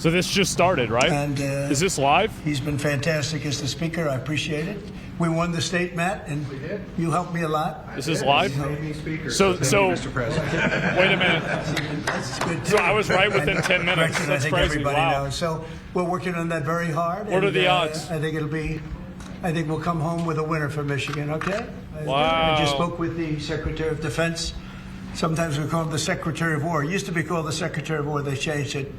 So this just started, right? And is this live? He's been fantastic as the speaker. I appreciate it. We won the state, Matt, and you helped me a lot. This is live? So Mr. President. wait a minute. That's good, too. So I was right within 10 minutes. Correction, That's I think crazy. everybody Wow. knows. So we're working on that very hard. What are the odds? I think we'll come home with a winner for Michigan, okay? Wow. I just spoke with the Secretary of Defense. Sometimes we call him the Secretary of War. It used to be called the Secretary of War. They changed it.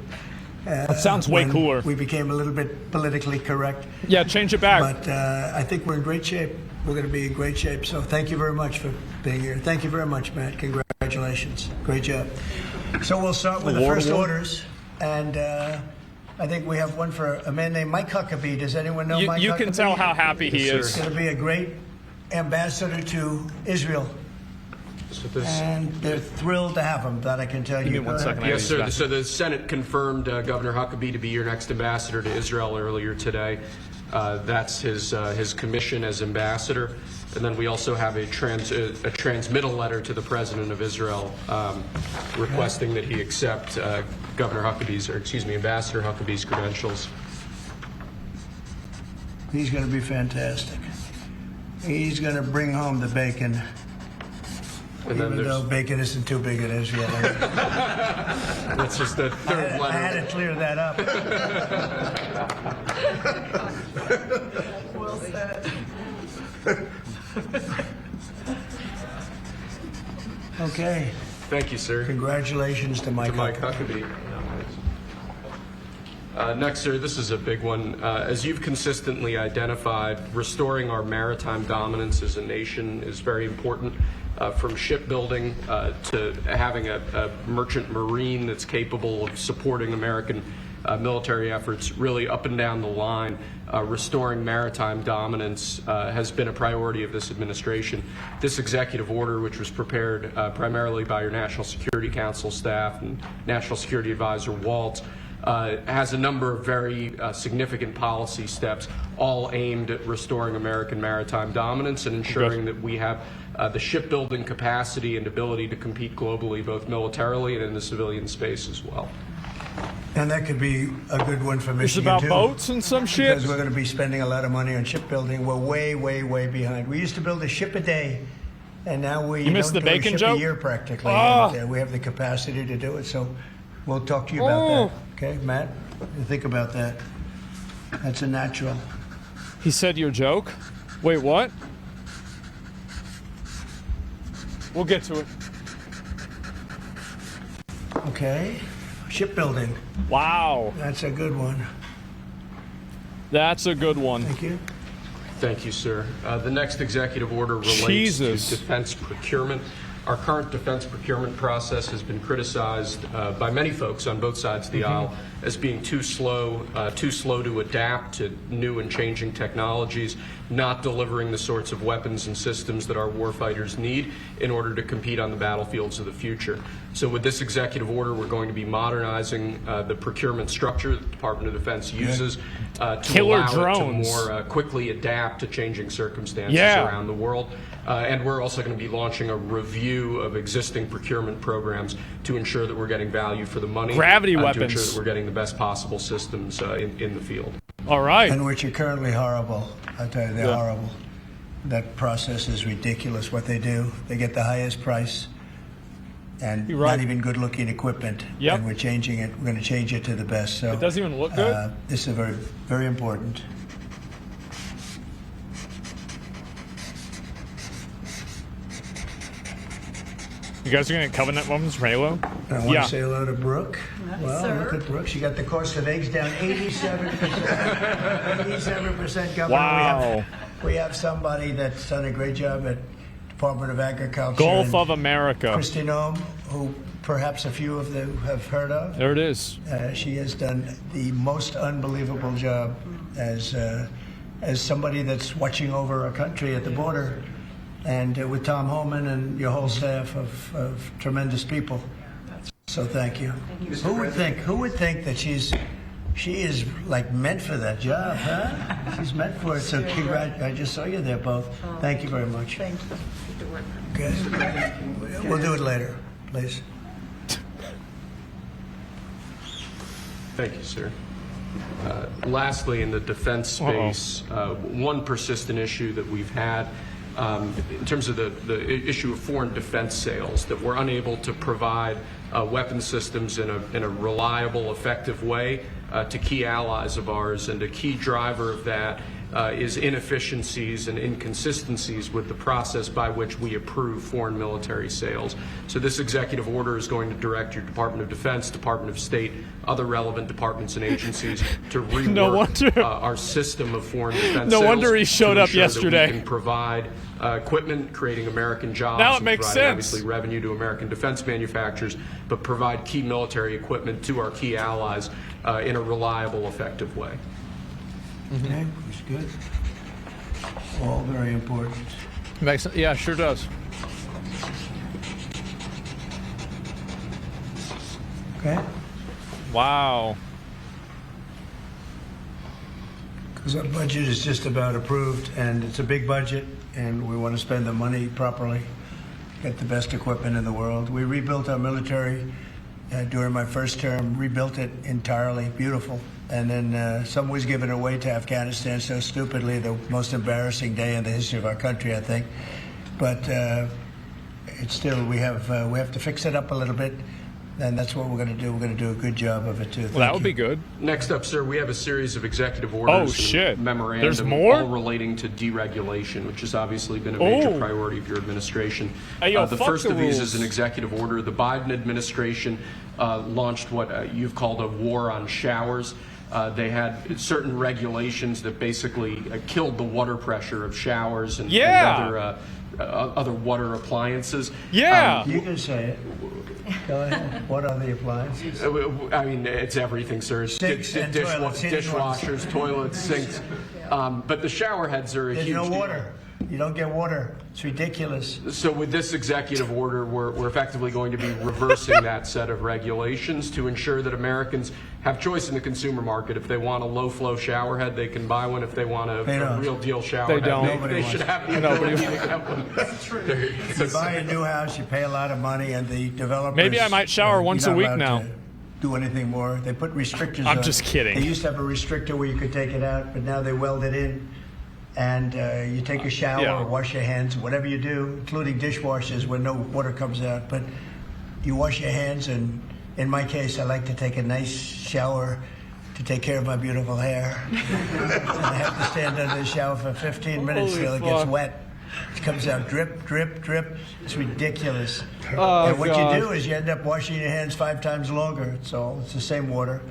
That sounds way cooler. We became a little bit politically correct. Yeah, change it back. But I think we're in great shape. We're going to be in great shape. So thank you very much for being here. Thank you very much, Matt. Congratulations. Great job. So we'll start with the first orders. And I think we have one for a man named Mike Huckabee. Does anyone know Mike Huckabee? You can tell how happy he is. He's going to be a great ambassador to Israel. And they're thrilled to have him, that I can tell you. Give me 1 second. Yes, sir. So the Senate confirmed Governor Huckabee to be your next ambassador to Israel earlier today. That's his commission as ambassador. And then we also have a transmittal letter to the President of Israel requesting that he accept Ambassador Huckabee's credentials. He's going to be fantastic. He's going to bring home the bacon. And then Even though bacon isn't too big in Israel. That's just the third letter. I had to clear that up. Well said. Okay. Thank you, sir. Congratulations to Mike Huckabee. Next, sir, this is a big one. As you've consistently identified, restoring our maritime dominance as a nation is very important. From shipbuilding to having a merchant marine that's capable of supporting American military efforts, really up and down the line, restoring maritime dominance has been a priority of this administration. This executive order, which was prepared primarily by your National Security Council staff and National Security Advisor Waltz, has a number of very significant policy steps, all aimed at restoring American maritime dominance and ensuring that we have the shipbuilding capacity and ability to compete globally, both militarily and in the civilian space as well. And that could be a good one for Michigan, It's about too. boats and some shit? Because we're going to be spending a lot of money on shipbuilding. We're way, way, way behind. We used to build a ship a day, and now we missed the don't do a bacon ship joke? a year practically. Oh. And, we have the capacity to do it, so we'll talk to you about that. Okay, Matt? You think about that. That's a natural. He said your joke? Wait, what? We'll get to it. Okay. Shipbuilding. Wow. That's a good one. That's a good one. Thank you. Thank you, sir. The next executive order relates to defense procurement. Our current defense procurement process has been criticized by many folks on both sides of the aisle as being too slow to adapt to new and changing technologies, not delivering the sorts of weapons and systems that our warfighters need in order to compete on the battlefields of the future. So with this executive order, we're going to be modernizing the procurement structure that the Department of Defense uses to allow it to more quickly adapt to changing circumstances around the world. And we're also going to be launching a review of existing procurement programs to ensure that we're getting value for the money. Gravity weapons. To ensure that we're getting the best possible systems in the field. All right. And which are currently horrible. I tell you, they're horrible. That process is ridiculous, what they do. They get the highest price and not even good-looking equipment. Yep. And we're changing it. We're going to change it to the best. So it doesn't even look good? This is very, very important. You guys are going to Covenant Women's Halo? I want to say hello to Brooke. Well, sir. look at Brooke. She got the cost of eggs down 87%. 87%, Governor. Wow. We have somebody that's done a great job at Department of Agriculture. Gulf of America. Christy Nome, who perhaps a few of you have heard of. There it is. She has done the most unbelievable job as somebody that's watching over our country at the border. And with Tom Holman and your whole staff of tremendous people. So thank you. Who would think that she is like meant for that job, huh? She's meant for it. So I just saw you there both. Thank you very much. Thank you. Good work. Okay. We'll do it later, please. Thank you, sir. Lastly, in the defense space, one persistent issue that we've had in terms of the issue of foreign defense sales, that we're unable to provide weapon systems in a reliable, effective way to key allies of ours, and a key driver of that is inefficiencies and inconsistencies with the process by which we approve foreign military sales. So this executive order is going to direct your Department of Defense, Department of State, other relevant departments and agencies to rework our system of foreign defense sales. No wonder he showed up yesterday. That we can provide equipment, creating American jobs, now it and makes providing, sense. obviously, revenue to American defense manufacturers, but provide key military equipment to our key allies in a reliable, effective way. Okay, that's good. All very important. Makes yeah, sure does. Okay? Wow. Because our budget is just about approved, and it's a big budget, and we want to spend the money properly, get the best equipment in the world. We rebuilt our military during my first term, rebuilt it entirely, beautiful. And then some was given away to Afghanistan so stupidly, the most embarrassing day in the history of our country, I think. But it's still, we have to fix it up a little bit, and that's what we're going to do. We're going to do a good job of it, too. Well, that would be good. Next up, sir, we have a series of executive orders and memorandum, There's more? all relating to deregulation, which has obviously been a major priority of your administration. Hey, yo, the fuck first the of these rules. is an executive order. The Biden administration launched what you've called a war on showers. They had certain regulations that basically killed the water pressure of showers and other water appliances. Yeah. You can say it. Go ahead. What are the appliances? I mean, it's everything, sir. Sinks and toilets, dishwashers, toilets, sinks. But the shower heads are a There's huge no deal. water. You don't get water. It's ridiculous. So with this executive order, we're effectively going to be reversing that set of regulations to ensure that Americans have choice in the consumer market. If they want a low-flow shower head, they can buy one. If they want a real deal shower They head, don't. they should have the ability to get one. That's true. You buy a new house, you pay a lot of money, and the developers... Maybe I might shower once a week now. Do anything more. They put restrictors I'm on. just kidding. They used to have a restrictor where you could take it out, but now they weld it in. And you take a shower or wash your hands, whatever you do, including dishwashers when no water comes out. But you wash your hands, and in my case, I like to take a nice shower to take care of my beautiful hair. And I have to stand under the shower for 15 minutes till it gets wet. It comes out drip, drip, drip. It's ridiculous. And what you do is you end up washing your hands 5 times longer. It's the same water.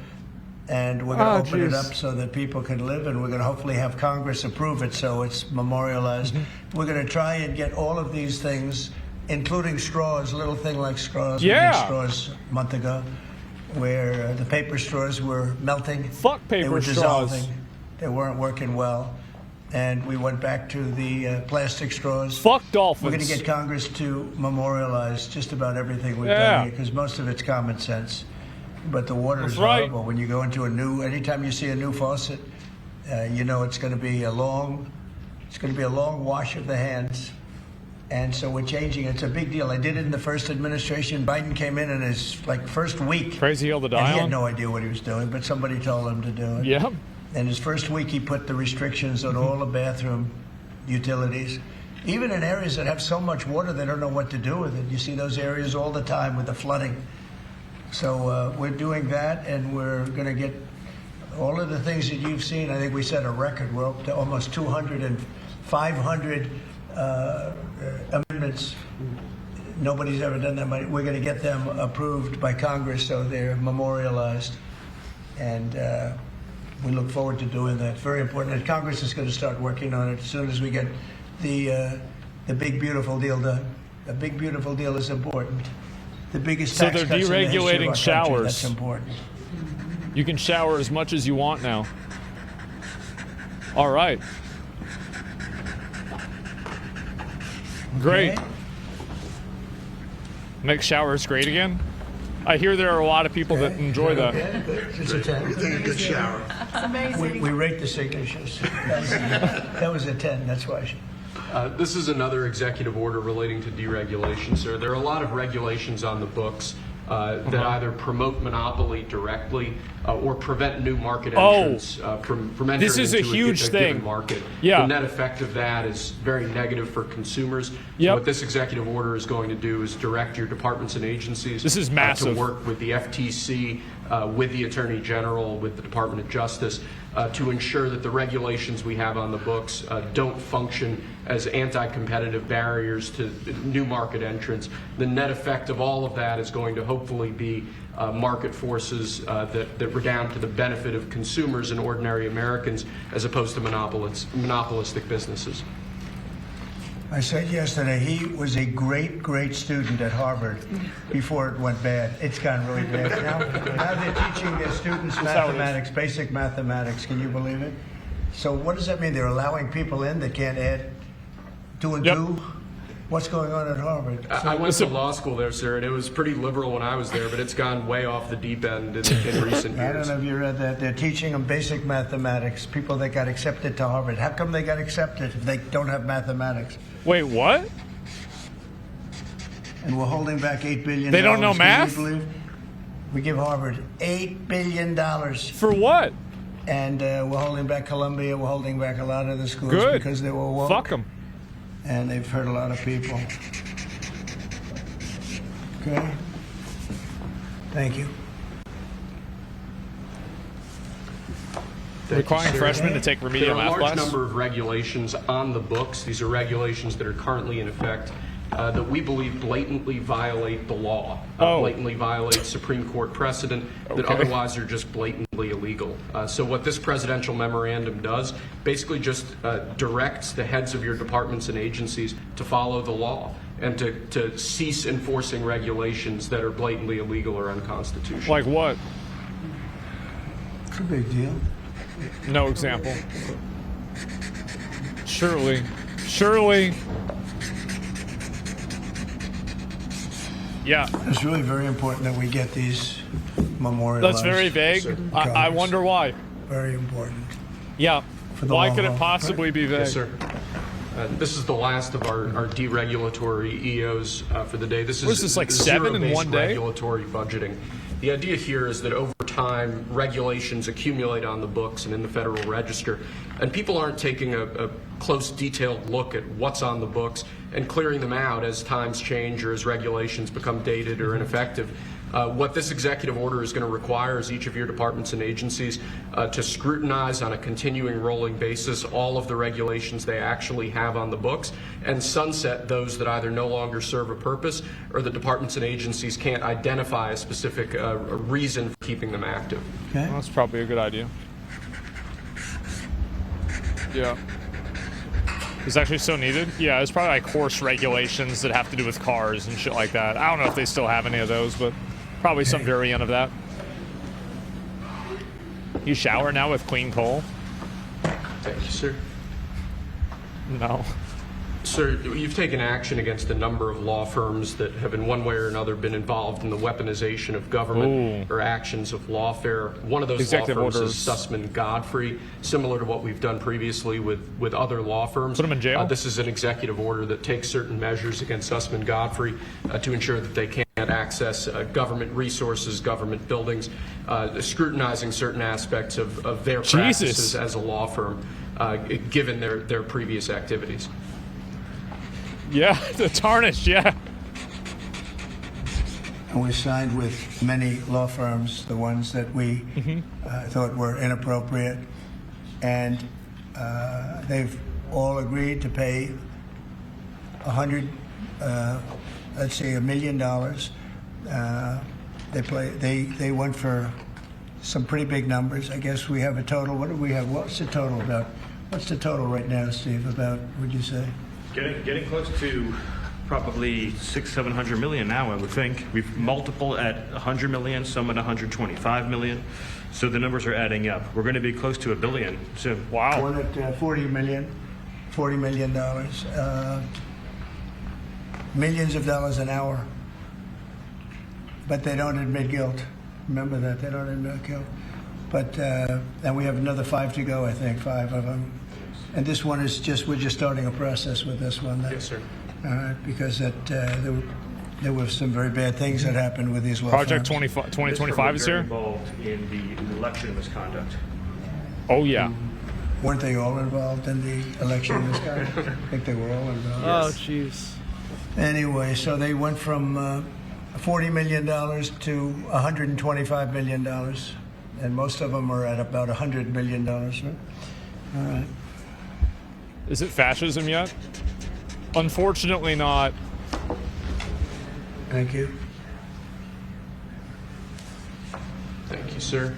And we're going to open it up so that people can live, and we're going to hopefully have Congress approve it so it's memorialized. We're going to try and get all of these things, including straws, a little thing like straws. Yeah. We did straws a month ago, where the paper straws were melting. Fuck paper They were straws. dissolving. They weren't working well. And we went back to the plastic straws. Fuck dolphins. We're going to get Congress to memorialize just about everything we've done here, because most of it's common sense. But the water is horrible. When you go into anytime you see a new faucet, you know it's going to be a long wash of the hands. And so we're changing. It's a big deal. I did it in the first administration. Biden came in his first week. Crazy hill to die and he on. had no idea what he was doing, but somebody told him to do it. Yeah. And his first week, he put the restrictions on all the bathroom utilities. Even in areas that have so much water, they don't know what to do with it. You see those areas all the time with the flooding. So we're doing that, and we're going to get all of the things that you've seen. I think we set a record. We're up to almost 200 and 500 amendments. Nobody's ever done that. We're going to get them approved by Congress so they're memorialized. And we look forward to doing that. Very important. And Congress is going to start working on it as soon as we get the big, beautiful deal done. The big, beautiful deal is important. The biggest tax they're cuts in the history of our deregulating country. showers. That's important. You can shower as much as you want now. All right. Great. Okay. Make showers great again. I hear there are a lot of people that enjoy that. Yeah, good. It's a 10. We take a good shower. It's amazing. We rate the signatures. That was a 10. That's why. This is another executive order relating to deregulation, sir. There are a lot of regulations on the books that either promote monopoly directly or prevent new market entrants from entering this is into a huge given thing. market. Yeah. The net effect of that is very negative for consumers. Yep. So what this executive order is going to do is direct your departments and agencies This is massive. to work with the FTC, with the Attorney General, with the Department of Justice, to ensure that the regulations we have on the books don't function as anti-competitive barriers to new market entrants. The net effect of all of that is going to hopefully be market forces that redound to the benefit of consumers and ordinary Americans as opposed to monopolistic businesses. I said yesterday he was a great, great student at Harvard before it went bad. It's gone really bad now they're teaching their students mathematics, basic mathematics. Can you believe it? So what does that mean? They're allowing people in that can't add 2 and 2? What's going on at Harvard? I went to law school there, sir, and it was pretty liberal when I was there, but it's gone way off the deep end in recent years. I don't know if you read that. They're teaching them basic mathematics, people that got accepted to Harvard. How come they got accepted if they don't have mathematics? Wait, what? And we're holding back $8 billion. They don't know Can you math? believe? We give Harvard $8 billion. For what? And we're holding back Columbia. We're holding back a lot of the schools Good. because they were woke. Fuck them. And they've hurt a lot of people. Okay? Thank you. Requiring freshmen to take remedial There are math a large class? number of regulations on the books. These are regulations that are currently in effect that we believe blatantly violate the law, blatantly violate Supreme Court precedent that otherwise are just blatantly illegal. So what this presidential memorandum does basically just directs the heads of your departments and agencies to follow the law and to cease enforcing regulations that are blatantly illegal or unconstitutional. Like what? It's a big deal. No example. Surely. Yeah, It's really very important that we get these memorialized. that's very vague. I wonder why. Very important. Yeah. For the Why long could it haul, possibly be vague? Yes, sir. This is the last of our deregulatory EOs for the day. This What is this, like 7 in zero-based one day? Regulatory budgeting. The idea here is that over time, regulations accumulate on the books and in the Federal Register, and people aren't taking a close, detailed look at what's on the books and clearing them out as times change or as regulations become dated or ineffective. What this executive order is going to require is each of your departments and agencies to scrutinize on a continuing rolling basis all of the regulations they actually have on the books and sunset those that either no longer serve a purpose or the departments and agencies can't identify a specific reason for keeping them active. Okay. Well, that's probably a good idea. Yeah. It's actually so needed. Yeah, it's probably like horse regulations that have to do with cars and shit like that. I don't know if they still have any of those, but probably some variant of that. You shower now with clean coal? Thank you, sir. No. Sir, you've taken action against a number of law firms that have in one way or another been involved in the weaponization of government or actions of lawfare. One of those Executive law firms orders. is Sussman Godfrey, similar to what we've done previously with other law firms. Put them in jail? This is an executive order that takes certain measures against Sussman Godfrey to ensure that they can't access government resources, government buildings, scrutinizing certain aspects of their practices as a law firm, given their previous activities. Yeah, the tarnished, yeah. And we signed with many law firms, the ones that we thought were inappropriate, and they've all agreed to pay $1 million. They went for some pretty big numbers. I guess we have a total. What do we have? What's the total about? What's the total right now, Steve? About, would you say? Getting close to probably 600-700 million now, I would think. We've multiple at 100 million, some at 125 million. So the numbers are adding up. We're going to be close to $1 billion soon. Wow. One at $40 million. Millions of dollars an hour. But they don't admit guilt. Remember that, they don't admit guilt. But, and we have another 5 to go, I think, 5 of them. And this one is we're just starting a process with this one. Yes, sir. Because there were some very bad things that happened with these law Project firms. 2025 is Very here. involved in the election misconduct. Oh yeah. Weren't they all involved in the election in this guy? I think they were all involved. Oh, jeez. Anyway, so they went from $40 million to $125 million, and most of them are at about $100 million. Right? All right. Is it fascism yet? Unfortunately not. Thank you. Thank you, sir.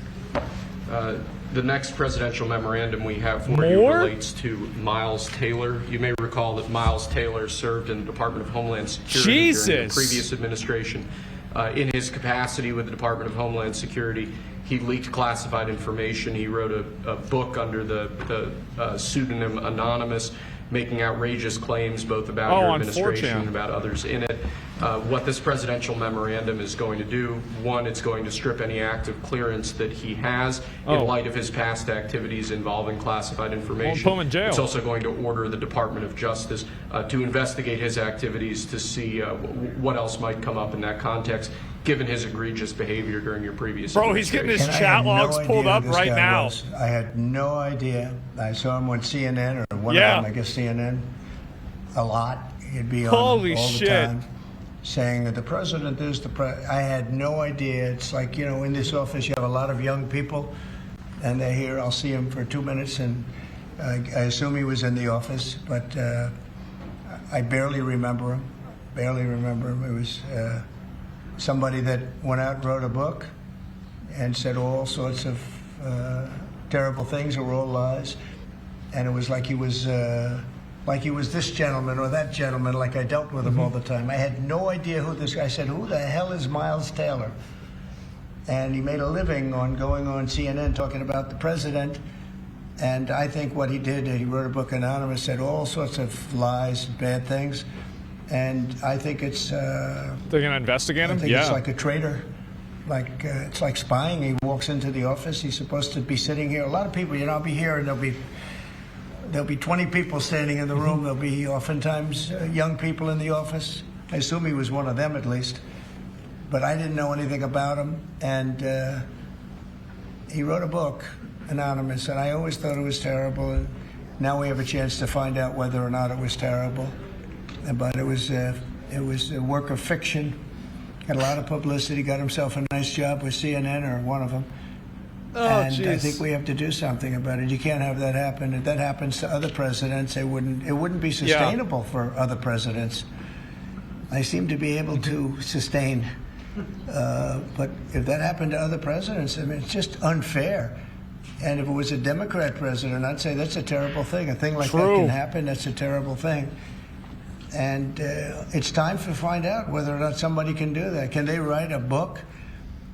The next presidential memorandum we have for you More? relates to Miles Taylor. You may recall that Miles Taylor served in the Department of Homeland Security during the Jesus. previous administration. In his capacity with the Department of Homeland Security, he leaked classified information. He wrote a book under the pseudonym Anonymous, making outrageous claims both about Oh, your on administration 4chan. and about others in it. What this presidential memorandum is going to do, one, it's going to strip any active clearance that he has in Oh. light of his past activities involving classified information. put him in jail. It's also going to order the Department of Justice to investigate his activities to see what else might come up in that context, given his egregious behavior during your previous Bro, he's getting his administration. And I chat had no logs idea pulled who up this right guy now. was. I had no idea. I saw him on CNN or one Yeah. of them, I guess CNN, a lot. He'd be on Holy all shit. the time saying that the president is the president. I had no idea. It's like, you know, in this office you have a lot of young people and they're here. I'll see him for 2 minutes and I assume he was in the office, but I barely remember him. Barely remember him. It was somebody that went out and wrote a book and said all sorts of terrible things that were all lies. And it was like he was this gentleman or that gentleman, like I dealt with him all the time. I had no idea who this guy. I said, who the hell is Miles Taylor? And he made a living on going on CNN talking about the president. And I think what he did, he wrote a book, Anonymous, said all sorts of lies, bad things. And I think it's... They're gonna investigate him. I think Yeah. it's like a traitor. Like it's like spying. He walks into the office. He's supposed to be sitting here. A lot of people, you know, I'll be here and there'll be 20 people standing in the room. There'll be oftentimes young people in the office. I assume he was one of them at least. But I didn't know anything about him. And he wrote a book, Anonymous, and I always thought it was terrible. And now we have a chance to find out whether or not it was terrible. But it was a work of fiction. Had a lot of publicity. Got himself a nice job with CNN or one of them. Oh, And I jeez. think we have to do something about it. You can't have that happen. If that happens to other presidents, it wouldn't be sustainable for other presidents. They seem to be able to sustain. But if that happened to other presidents, I mean, it's just unfair. And if it was a Democrat president, I'd say that's a terrible thing. A thing like that True. can happen. That's a terrible thing. And it's time to find out whether or not somebody can do that. Can they write a book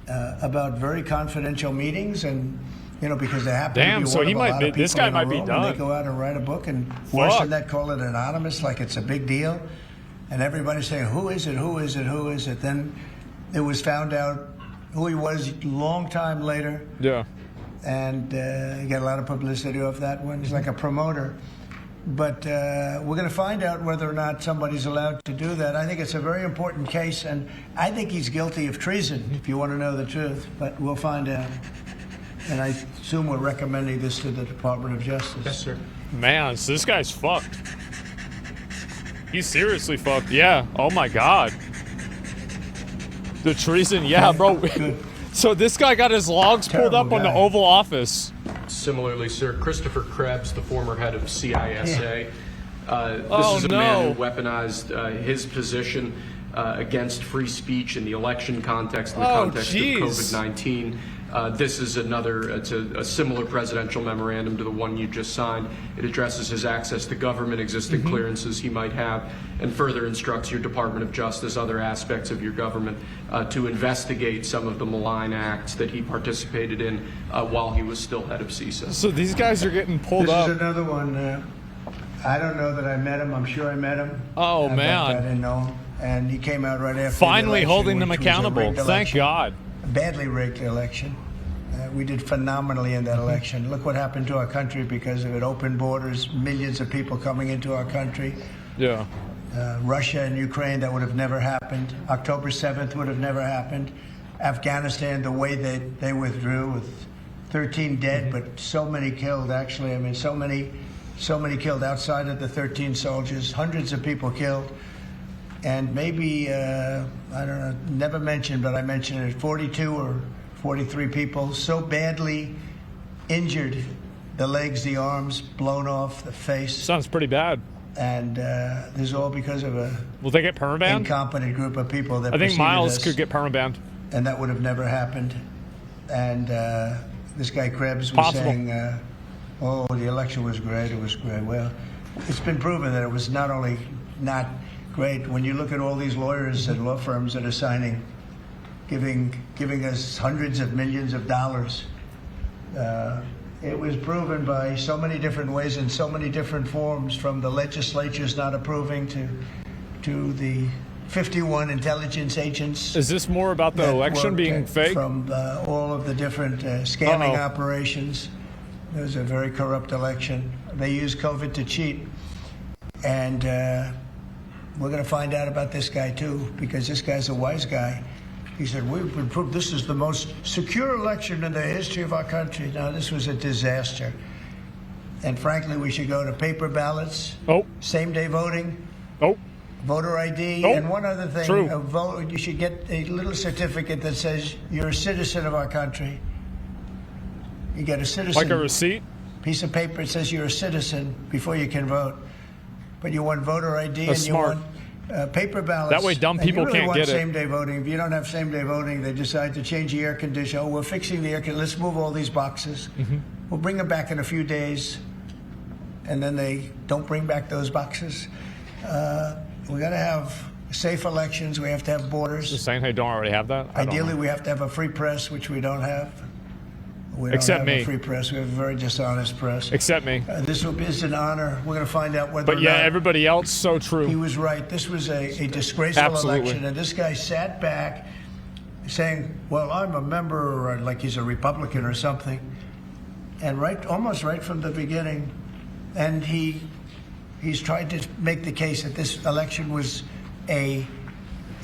about very confidential meetings? And, you know, because they happen Damn, to be so one he of a might lot be- of this people guy in the might be room, and done. they go out and write a book, and worse Fuck. than that, call it anonymous, like it's a big deal. And everybody's saying, who is it, who is it, who is it? Then it was found out who he was a long time later. Yeah. And he got a lot of publicity off that one. He's like a promoter. But we're going to find out whether or not somebody's allowed to do that. I think it's a very important case, and I think he's guilty of treason, if you want to know the truth. But we'll find out. And I assume we're recommending this to the Department of Justice. Yes, sir. Man, so this guy's fucked. He's seriously fucked. Yeah. Oh my God. The treason. Yeah, bro. Good. So this guy got his logs pulled up Terrible on the guy. Oval Office. Similarly, sir, Christopher Krebs, the former head of CISA. This Oh, is a no. man who weaponized his position against free speech in the election context, in the Oh, context jeez. of COVID-19. This is it's a similar presidential memorandum to the one you just signed. It addresses his access to government, existing clearances he might have, and further instructs your Department of Justice, other aspects of your government, to investigate some of the malign acts that he participated in while he was still head of CISA. So these guys are getting pulled This up. is another one. I don't know that I met him. I'm sure I met him. Oh, But man. I didn't know him. And he came out right after Finally the election, holding them which was a accountable. rigged Thank election. God. A badly rigged election. We did phenomenally in that election. Look what happened to our country because of it. Open borders, millions of people coming into our country. Yeah. Russia and Ukraine, that would have never happened. October 7th would have never happened. Afghanistan, the way they withdrew with 13 dead, but so many killed, actually. I mean, so many killed outside of the 13 soldiers, hundreds of people killed. And maybe, I don't know, never mentioned, but I mentioned it, 42 or 43 people so badly injured, the legs, the arms, blown off, the face. Sounds pretty bad. And this is all because of a Will they get permabanned? incompetent group of people that I think preceded Miles us, could get permabanned. and that would have never happened. And this guy Krebs was Possible. saying, oh, the election was great, it was great. Well, it's been proven that it was not only not great. When you look at all these lawyers and law firms that are signing, giving us hundreds of millions of dollars, it was proven by so many different ways in so many different forms, from the legislatures not approving to the 51 intelligence agents. Is this more about the that election worked being fake? From all of the different scamming Uh-oh. operations. It was a very corrupt election. They used COVID to cheat. And we're going to find out about this guy, too, because this guy's a wise guy. He said, we've been proved this is the most secure election in the history of our country. Now, this was a disaster. And frankly, we should go to paper ballots, Oh, same-day voting, oh, voter ID, Oh, and one other thing. true. A vote, you should get a little certificate that says you're a citizen of our country. You get a citizen like a receipt? piece of paper that says you're a citizen before you can vote. But you want voter ID That's and you smart. want paper ballots. That way dumb And people you really can't want get it. same-day voting. If you don't have same-day voting, they decide to change the air conditioner. Oh, we're fixing the air conditioner. Let's move all these boxes. Mm-hmm. We'll bring them back in a few days. And then they don't bring back those boxes. We got to have safe elections. We have to have borders. Just saying, hey, don't already have that? I don't Ideally, know. we have to have a free press, which we don't have. We don't Except have me. a free press. We have a very dishonest press. Except me. This is an honor. We're going to find out whether But or yeah, not everybody else, so he true. was right. This was a disgraceful Absolutely. election, and this guy sat back saying, well, I'm a member, or like he's a Republican or something, and almost right from the beginning, and he's tried to make the case that this election was a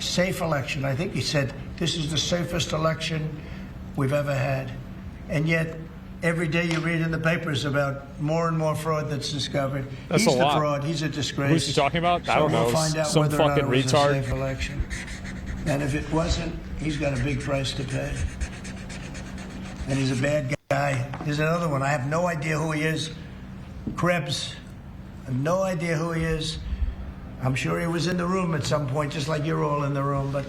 safe election. I think he said, this is the safest election we've ever had. And yet, every day you read in the papers about more and more fraud that's discovered. That's He's a the lot. fraud. He's a disgrace. Who's he talking about? I So don't know. We'll find out Some whether or not fucking it was retard. a safe election. And if it wasn't, he's got a big price to pay. And he's a bad guy. Here's another one. I have no idea who he is. Krebs. I have no idea who he is. I'm sure he was in the room at some point, just like you're all in the room, but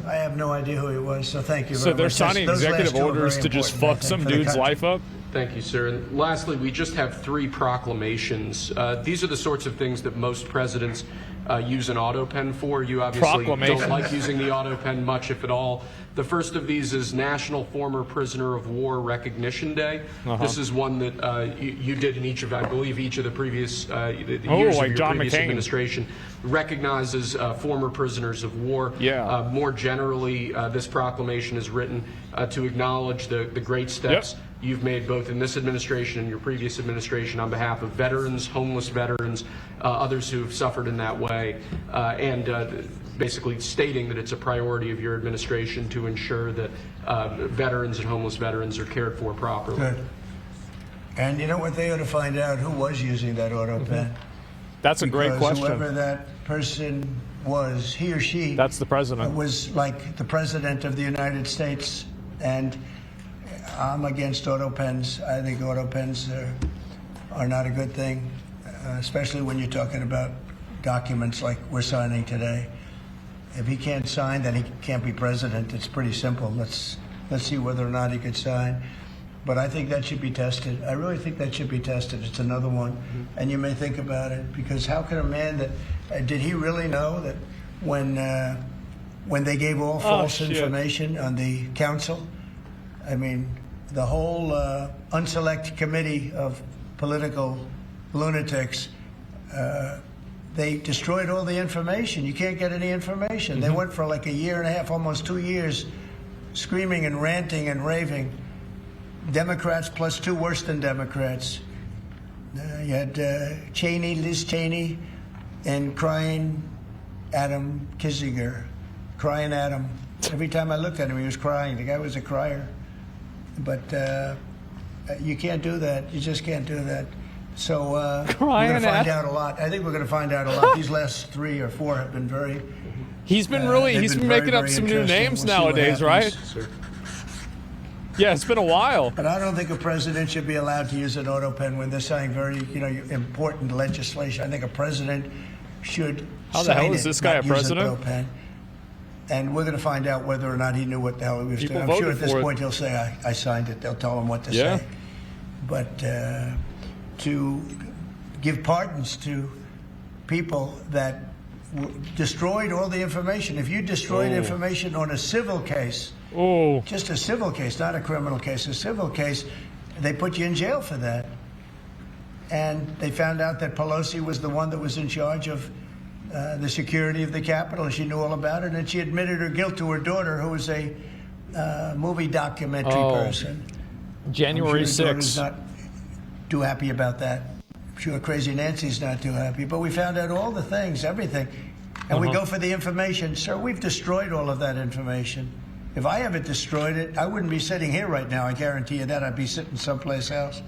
I have no idea who he was, so thank you very So much. they're signing Those last executive two are orders very to just important, I fuck think, some for the dude's country. life up? Thank you, sir. And lastly, we just have 3 proclamations. These are the sorts of things that most presidents use an auto pen for. You obviously Proclamation. don't like using the auto pen much, if at all. The first of these is National Former Prisoner of War Recognition Day. This is one that you did in each of, I believe, each of the previous the years like of your John previous McCain. administration. Recognizes former prisoners of war. Yeah. More generally, this proclamation is written to acknowledge the great steps you've made both in this administration and your previous administration on behalf of veterans, homeless veterans, others who have suffered in that way, and basically stating that it's a priority of your administration to ensure that veterans and homeless veterans are cared for properly. Good. And you know what? They ought to find out who was using that auto pen. That's a great Because whoever question. that person was, he or she, That's the president. was like the president of the United States. And I'm against auto pens. I think auto pens are not a good thing, especially when you're talking about documents like we're signing today. If he can't sign, then he can't be president. It's pretty simple. Let's see whether or not he could sign. But I think that should be tested. I really think that should be tested. It's another one. And you may think about it, because how can a man that, did he really know that when they gave all false shit. information on the council, I mean, the whole unselect committee of political lunatics, they destroyed all the information. You can't get any information. They went for like a year and a half, almost 2 years, screaming and ranting and raving. Democrats plus 2 worse than Democrats. You had Liz Cheney, and crying Adam Kissinger, crying Adam. Every time I looked at him, he was crying. The guy was a crier. But you can't do that. You just can't do that. So we're going to find out a lot. I think we're going to find out a lot. These last 3 or 4 have been very... He's been making up some new names nowadays, right? Sir. Yeah, it's been a while. But I don't think a president should be allowed to use an auto pen when they're signing very, important legislation. I think a president should How the hell sign is it, this guy not a use president? an auto pen. And we're going to find out whether or not he knew what the hell he was People doing. I'm sure voted at this for it. point he'll say, I signed it. They'll tell him what to Yeah. say. But to give pardons to people that destroyed all the information. If you destroyed information on a civil case, just a civil case, not a criminal case, a civil case, they put you in jail for that. And they found out that Pelosi was the one that was in charge of the security of the Capitol, and she knew all about it, and she admitted her guilt to her daughter, who was a movie documentary person. January I'm sure her 6th. daughter's not too happy about that. I'm sure Crazy Nancy's not too happy. But we found out all the things, everything. And we go for the information. Sir, we've destroyed all of that information. If I haven't destroyed it, I wouldn't be sitting here right now. I guarantee you that. I'd be sitting someplace else.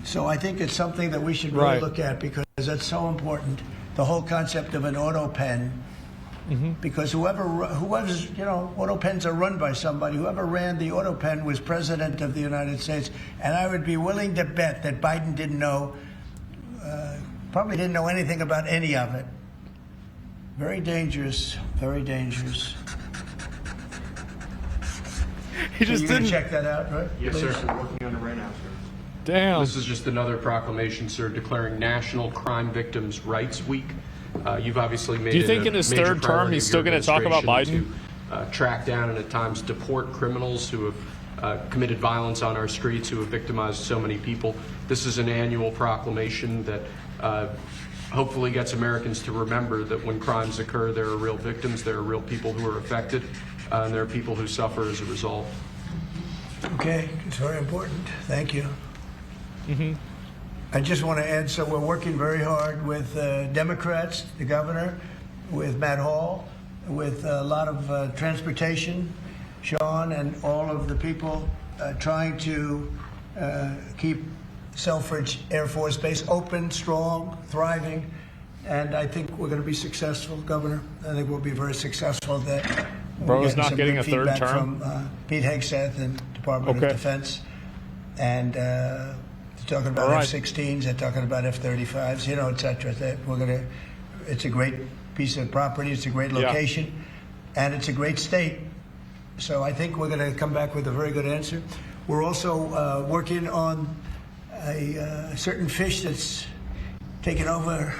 So I think it's something that we should really look at, because that's so important. The whole concept of an auto pen. Because whoever's, auto pens are run by somebody. Whoever ran the auto pen was president of the United States. And I would be willing to bet that Biden didn't know, probably didn't know anything about any of it. Very dangerous, very dangerous. He just You're going didn't. to check that out, right? Yes, Please? sir. We're working on it right now, sir. Damn. This is just another proclamation, sir, declaring National Crime Victims' Rights Week. You've obviously made. Do you think it a in his major third term priority he's of still your going to talk about administration Biden? To track down and at times deport criminals who have committed violence on our streets, who have victimized so many people. This is an annual proclamation that hopefully gets Americans to remember that when crimes occur, there are real victims, there are real people who are affected, and there are people who suffer as a result. Okay, it's very important. Thank you. I just want to add, so we're working very hard with Democrats, the governor, with Matt Hall, with a lot of transportation, Sean, and all of the people trying to keep Selfridge Air Force Base open, strong, thriving. And I think we're going to be successful, Governor. I think we'll be very successful. That Bro's not some getting good a third feedback term? from Pete Hegseth and Department of Defense. And they're talking about F-16s, they're talking about F-35s, et cetera. That it's a great piece of property, it's a great location, and it's a great state. So I think we're going to come back with a very good answer. We're also working on a certain fish that's taken over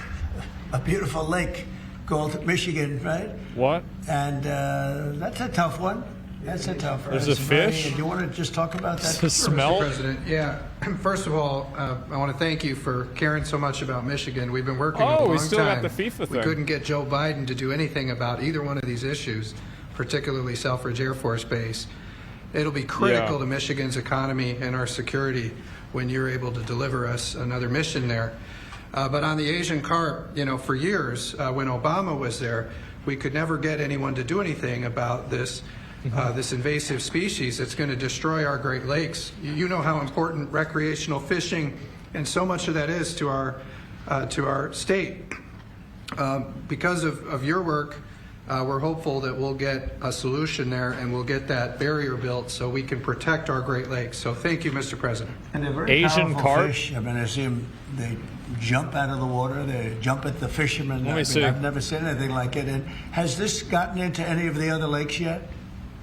a beautiful lake called Michigan, right? What? And that's a tough one. That's a tough one. There's a fish? Do you want to just talk about that? The smell? Mr. President, yeah. First of all, I want to thank you for caring so much about Michigan. We've been working a long time. we still got the FIFA We thing. couldn't get Joe Biden to do anything about either one of these issues, particularly Selfridge Air Force Base. It'll be critical to Michigan's economy and our security when you're able to deliver us another mission there. But on the Asian carp, for years, when Obama was there, we could never get anyone to do anything about this invasive species that's going to destroy our Great Lakes. You know how important recreational fishing and so much of that is to our state. Because of your work, we're hopeful that we'll get a solution there and we'll get that barrier built so we can protect our Great Lakes. So thank you, Mr. President. And they're very Asian powerful carp? fish. I mean, I see them, they jump out of the water, they jump at the fishermen. Let me see. I've never seen anything like it. And has this gotten into any of the other lakes yet?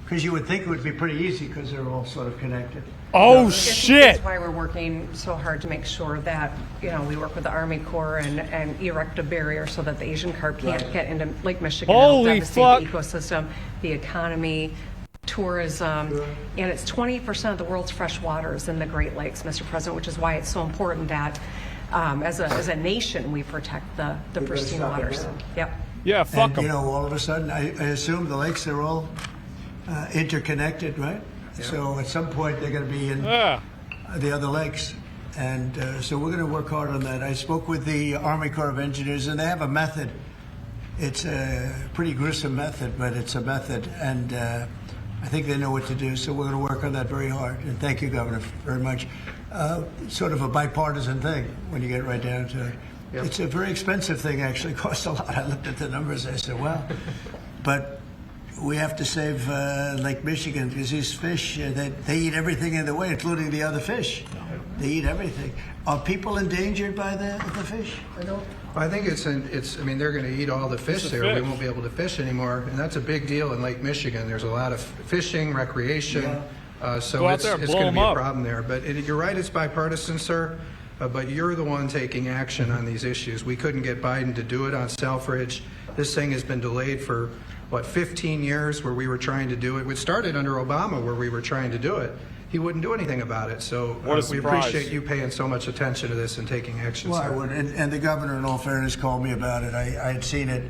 Because you would think it would be pretty easy because they're all sort of connected. Oh, That's shit! why we're working so hard to make sure that, we work with the Army Corps and erect a barrier so that the Asian carp can't get into Lake Michigan. It'll Holy devastate fuck. the ecosystem, the economy, tourism, and it's 20% of the world's fresh waters in the Great Lakes, Mr. President, which is why it's so important that as a nation we protect the pristine stop it waters. now. Yep. Yeah, fuck And, them. all of a sudden, I assume the lakes are all interconnected, right? So at some point they're going to be in the other lakes. And so we're going to work hard on that. I spoke with the Army Corps of Engineers, and they have a method It's a pretty gruesome method, but it's a method, and I think they know what to do, so we're going to work on that very hard. And thank you, Governor, very much. Sort of a bipartisan thing when you get right down to it. Yep. It's a very expensive thing, actually. It costs a lot. I looked at the numbers. I said, well, but we have to save Lake Michigan because these fish, they eat everything in the way, including the other fish. They eat everything. Are people endangered by the fish? I think I mean, they're going to eat all the fish there. We won't be able to fish anymore, and that's a big deal in Lake Michigan. There's a lot of fishing, recreation, so it's going to be a problem there. But you're right, it's bipartisan, sir, but you're the one taking action on these issues. We couldn't get Biden to do it on Selfridge. This thing has been delayed for, 15 years where we were trying to do it. It started under Obama where we were trying to do it. He wouldn't do anything about it. So we appreciate you paying so much attention to this and taking action. Well, sir. I would. And the governor, in all fairness, called me about it. I had seen it,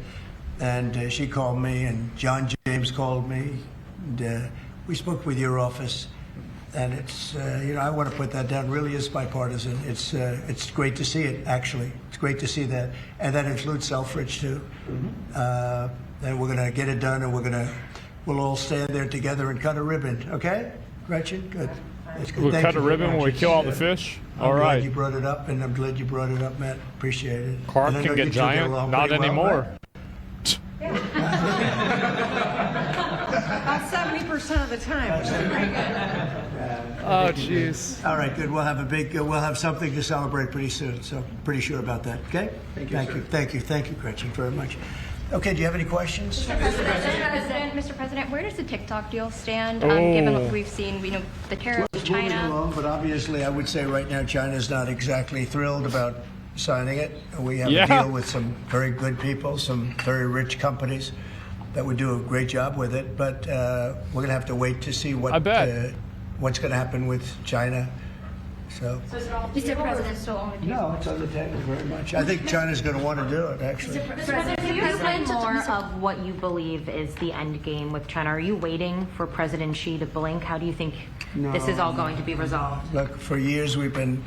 and she called me, and John James called me. And, we spoke with your office, and it's, I want to put that down. It really is bipartisan. It's great to see it, actually. It's great to see that. And that includes Selfridge, too. Mm-hmm. And we're going to get it done, and we'll all stand there together and cut a ribbon, okay? Gretchen, good. That's good. We'll cut a ribbon when we kill all the fish? All right. I'm glad you brought it up, and I'm glad you brought it up, Matt. Appreciate it. Carp can get giant? Not anymore. Right? About 70% of the time, which is pretty good. Oh, jeez. All right, good. We'll have something to celebrate pretty soon, so pretty sure about that, okay? Thank you, Gretchen, very much. Okay, do you have any questions? Mr. President, where does the TikTok deal stand? Given what we've seen, the tariffs to It's moving China. along, but obviously, I would say right now China's not exactly thrilled about signing it. We have a deal with some very good people, some very rich companies that would do a great job with it. But we're going to have to wait to see what's going to happen with China. So, Mr. President, still on the table. no, it's on the table very much. I think China's going to want to do it, actually. Mr. President, can you explain more of what you believe is the end game with China? Are you waiting for President Xi to blink? How do you think this is all going to be resolved? Look, for years we've been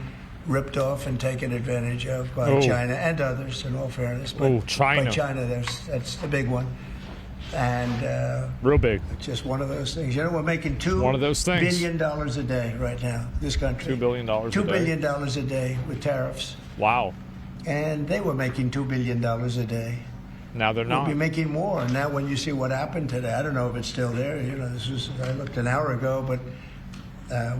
ripped off and taken advantage of by China and others, in all fairness. But China. By China, that's the big one. And real big. It's just one of those things. We're making one of those things. $2 billion a day right now, this country. $2 billion a day. $2 billion a day with tariffs. Wow. And they were making $2 billion a day. Now they're not. We'll be making more. And now when you see what happened today, I don't know if it's still there. I looked an hour ago, but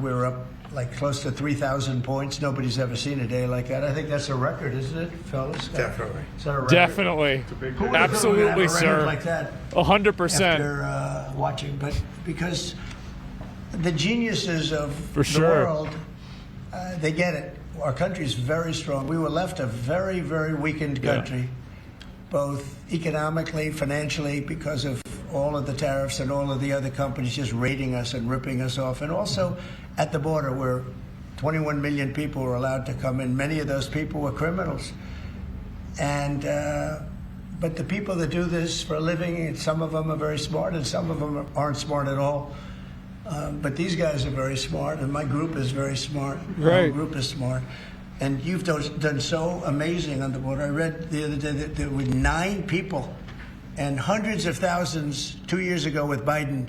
we were up like close to 3,000 points. Nobody's ever seen a day like that. I think that's a record, isn't it, fellas? Definitely. Is that a record? Definitely. Absolutely, sir. Like that 100%. after watching, but because the geniuses of the sure. world, they get it. Our country's very strong. We were left a very, very weakened country, both economically, financially, because of all of the tariffs and all of the other companies just raiding us and ripping us off, and also at the border where 21 million people were allowed to come in. Many of those people were criminals. And but the people that do this for a living, some of them are very smart and some of them aren't smart at all. But these guys are very smart, and my group is very smart. Right. Our group is smart. And you've done so amazing on the border. I read the other day that there were 9 people and hundreds of thousands 2 years ago with Biden,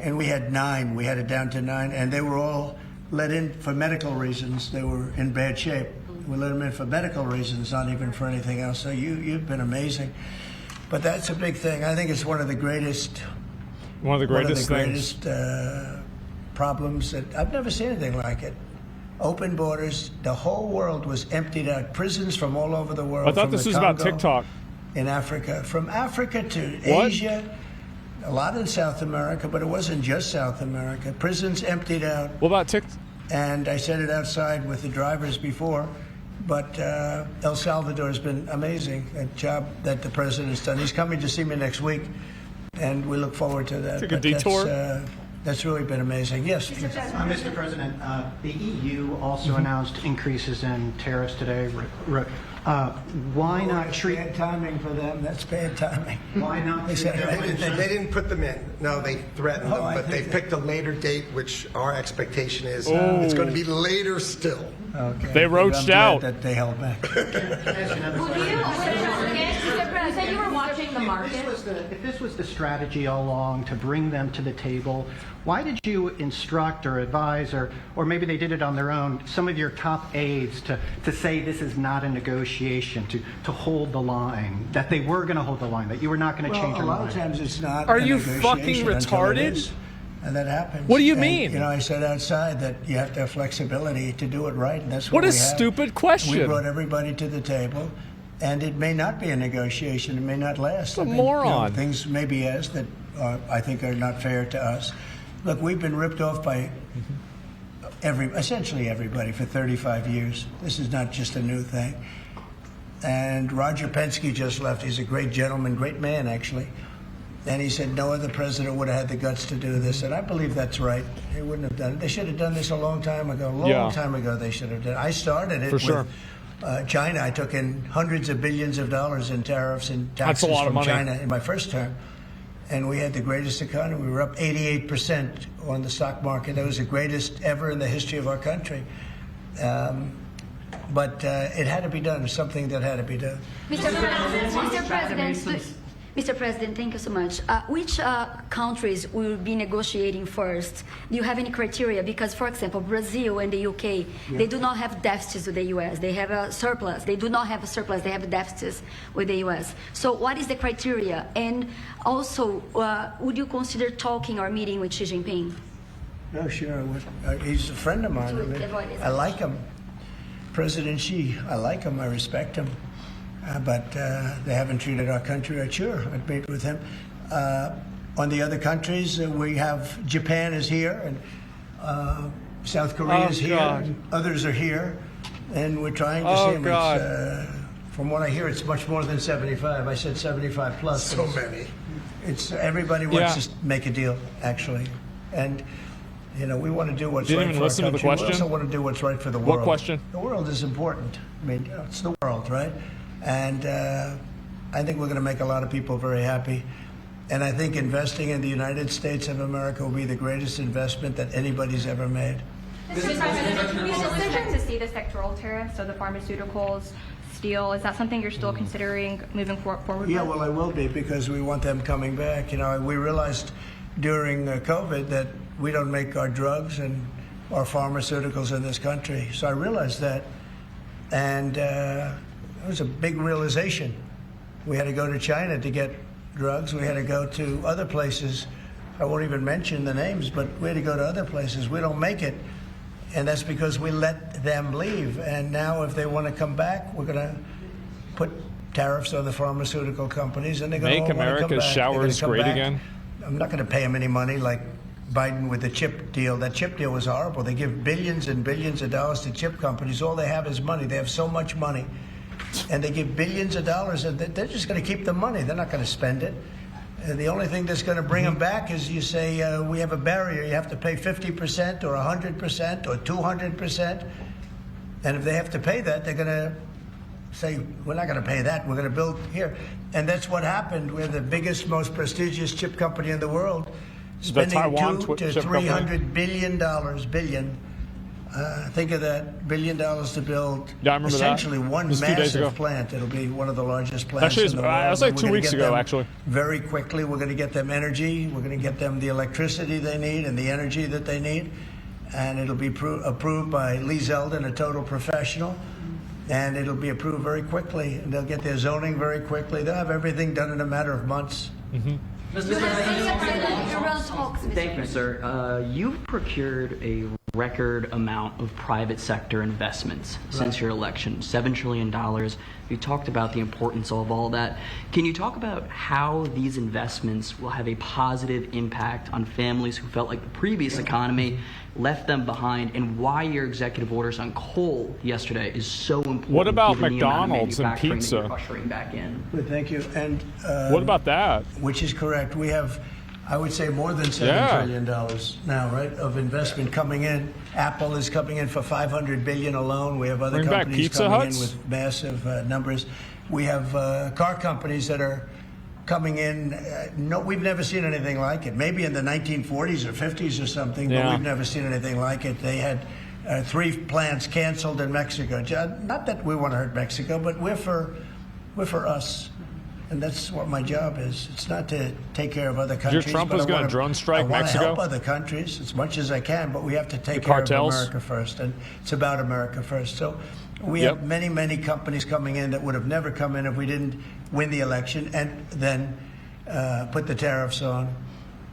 and we had 9. We had it down to 9, and they were all let in for medical reasons. They were in bad shape. We let them in for medical reasons, not even for anything else. So you've been amazing. But that's a big thing. I think it's one of the greatest problems that I've never seen anything like it. Open borders. The whole world was emptied out. Prisons from all over the world. I thought this was about TikTok. In Africa. From Africa to Asia. A lot in South America, but it wasn't just South America. Prisons emptied out. What about TikTok? And I said it outside with the drivers before, but El Salvador has been amazing, a job that the president's done. He's coming to see me next week, and we look forward to that. Take a detour. That's really been amazing. Yes. Mr. President, the EU also announced increases in tariffs today. Why not treat... Bad timing for them. That's bad timing. Why not? They didn't put them in. No, they threatened them, but they picked a later date, which our expectation is it's going to be later still. Okay. They roached I'm glad out. that they held back. You said you were watching the market. If this was the strategy all along to bring them to the table, why did you instruct or advise, or maybe they did it on their own, some of your top aides to say this is not a negotiation, to hold the line, that they were going to hold the line, that you were not going to change your mind? A lot of times it's not. Are a you negotiation fucking until it retarded? is. And that happens. What do you And, mean? You know, I said outside that you have to have flexibility to do it right, and that's What what a we have. stupid question. We brought everybody to the table, and it may not be a negotiation. It may not last. A moron. Things may be asked that I think are not fair to us. Look, we've been ripped off by essentially everybody for 35 years. This is not just a new thing. And Roger Penske just left. He's a great gentleman, great man, actually. And he said no other president would have had the guts to do this. And I believe that's right. They wouldn't have done it. They should have done this a long time ago. Long time ago they should have done it. I started it For sure. with China. I took in hundreds of billions of dollars in tariffs and That's a taxes lot of from money. China in my first term. And we had the greatest economy. We were up 88% on the stock market. That was the greatest ever in the history of our country. But it had to be done. It's something that had to be done. Mr. President, thank you so much. Which countries will be negotiating first? Do you have any criteria? Because, for example, Brazil and the UK, they do not have deficits with the US. They have a surplus. They do not have a surplus. They have deficits with the US. So what is the criteria? And also, would you consider talking or meeting with Xi Jinping? No, sure. He's a friend of mine. I like him. President Xi, I like him. I respect him. But they haven't treated our country right. Sure, I'd meet with him. On the other countries, we have Japan is here, and South Korea is here, and others are here, and we're trying to see them. From what I hear, it's much more than 75. I said 75 plus. So many. It's everybody wants to make a deal, actually, and. You know, we want to do what's Didn't right even for listen our to the country. question? We also want to do what's right for the world. What question? The world is important. I mean, it's the world, right? And I think we're going to make a lot of people very happy. And I think investing in the United States of America will be the greatest investment that anybody's ever made. Mr. President, we still expect to see the sectoral tariffs, so the pharmaceuticals, steel. Is that something you're still considering moving forward? Yeah, with? well, I will be, because we want them coming back. You know, we realized during COVID that we don't make our drugs and our pharmaceuticals in this country. So I realized that, and it was a big realization. We had to go to China to get drugs. We had to go to other places. I won't even mention the names, but we had to go to other places. We don't make it, and that's because we let them leave. And now if they want to come back, we're going to put tariffs on the pharmaceutical companies, and they're going to Make America's showers great again. I'm not going to pay them any money like Biden with the chip deal. That chip deal was horrible. They give billions and billions of dollars to chip companies. All they have is money. They have so much money. And they give billions of dollars, and they're just going to keep the money. They're not going to spend it. And the only thing that's going to bring them back is you say, we have a barrier. You have to pay 50% or 100% or 200%. And if they have to pay that, they're going to say, we're not going to pay that. We're going to build here. And that's what happened. We're the biggest, most prestigious chip company in the world, spending $200 to $300 billion. Think of that, $1 billion to build essentially one massive plant. It'll be one of the largest plants in the world. That was like 2 weeks ago, actually. Very quickly, we're going to get them energy. We're going to get them the electricity they need and the energy that they need. And it'll be approved by Lee Zeldin, a total professional. And it'll be approved very quickly. And they'll get their zoning very quickly. They'll have everything done in a matter of months. Thank you, sir. You've procured a record amount of private sector investments since your election, $7 trillion. You talked about the importance of all that. Can you talk about how these investments will have a positive impact on families who felt like the previous economy left them behind, and why your executive orders on coal yesterday is so important? What about given the amount of McDonald's and manufacturing that pizza? you're ushering back in? Good, thank you. And what about that? Which is correct. We have, I would say, more than $7 trillion now, right, of investment coming in. Apple is coming in for $500 billion alone. We have other Bring back companies Pizza coming Huts? in with massive numbers. We have car companies that are coming in. No, we've never seen anything like it. Maybe in the 1940s or 50s or something, but we've never seen anything like it. They had 3 plants canceled in Mexico. Not that we want to hurt Mexico, but we're for us. And that's what my job is. It's not to take care of other countries. Trump was going to drone strike Mexico? I want to help other countries as much as I can, but we have to take The care cartels? of America first. And it's about America first. So we have many, many companies coming in that would have never come in if we didn't win the election and then put the tariffs on.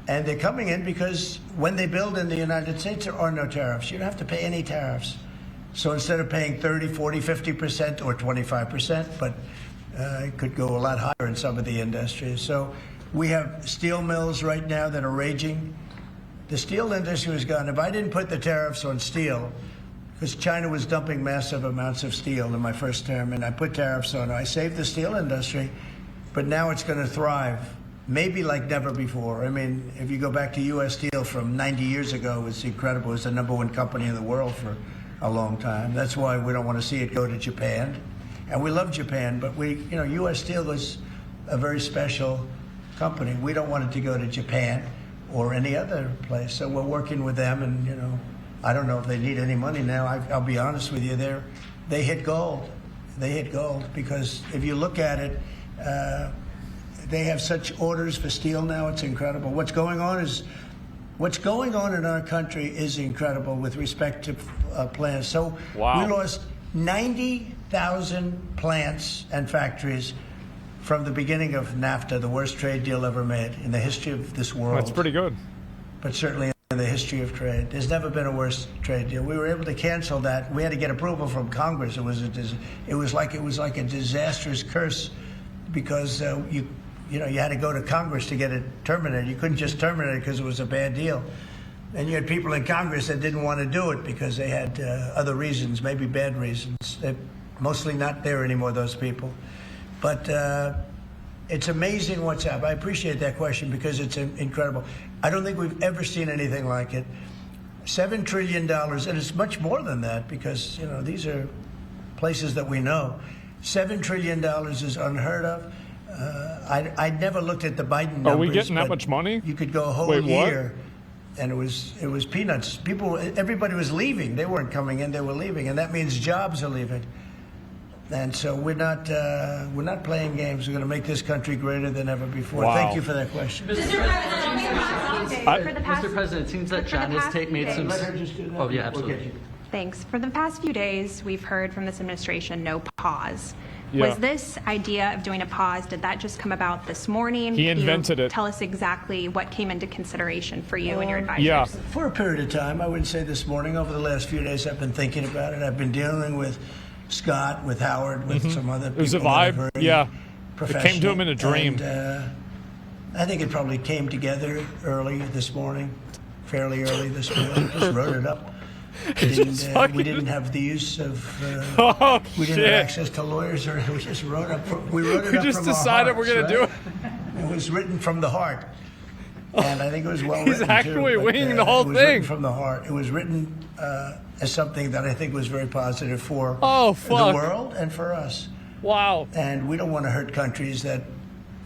And they're coming in because when they build in the United States, there are no tariffs. You don't have to pay any tariffs. So instead of paying 30, 40, 50% or 25%, but it could go a lot higher in some of the industries. So we have steel mills right now that are raging. The steel industry was gone. If I didn't put the tariffs on steel, because China was dumping massive amounts of steel in my first term, and I put tariffs on it, I saved the steel industry, but now it's going to thrive, maybe like never before. I mean, if you go back to U.S. Steel from 90 years ago, it was incredible. It was the #1 company in the world for a long time. That's why we don't want to see it go to Japan. And we love Japan, but U.S. Steel is a very special company. We don't want it to go to Japan or any other place. So we're working with them, and I don't know if they need any money now. I'll be honest with you, they hit gold. They hit gold because if you look at it, they have such orders for steel now. It's incredible. What's going on in our country is incredible with respect to plants. So we lost 90,000 plants and factories from the beginning of NAFTA, the worst trade deal ever made in the history of this world. That's pretty good. But certainly in the history of trade. There's never been a worse trade deal. We were able to cancel that. We had to get approval from Congress. It was like a disastrous curse because you had to go to Congress to get it terminated. You couldn't just terminate it because it was a bad deal. And you had people in Congress that didn't want to do it because they had other reasons, maybe bad reasons. They're mostly not there anymore, those people. But it's amazing what's happened. I appreciate that question because it's incredible. I don't think we've ever seen anything like it. $7 trillion, and it's much more than that because, these are places that we know. $7 trillion is unheard of. I never looked at the Biden numbers. Are we getting that much money? You could go a whole year, and it was peanuts. Everybody was leaving. They weren't coming in. They were leaving, and that means jobs are leaving. And so we're not playing games. We're going to make this country greater than ever before. Wow. Thank you for that question. Mr. President, it seems that China has made some. Oh yeah, absolutely. Thanks. For the past few days, we've heard from this administration no pause. Yeah. Was this idea of doing a pause, did that just come about this morning? He invented it. Tell us exactly what came into consideration for you and your advisors. Yeah. For a period of time, I wouldn't say this morning. Over the last few days, I've been thinking about it. I've been dealing with Scott, with Howard, with some other people. It was a vibe. Yeah. It came to him in a dream. And, I think it probably came together early this morning, fairly early this morning. Just wrote it up. We didn't have the use of. We didn't have access to lawyers, or we just wrote up. We wrote it up just from our decided hearts, we're going to do it. It was written from the heart, and I think it was well written. He's actually too, winging the whole it was thing written from the heart. It was written as something that I think was very positive for the world and for us. Wow. And we don't want to hurt countries that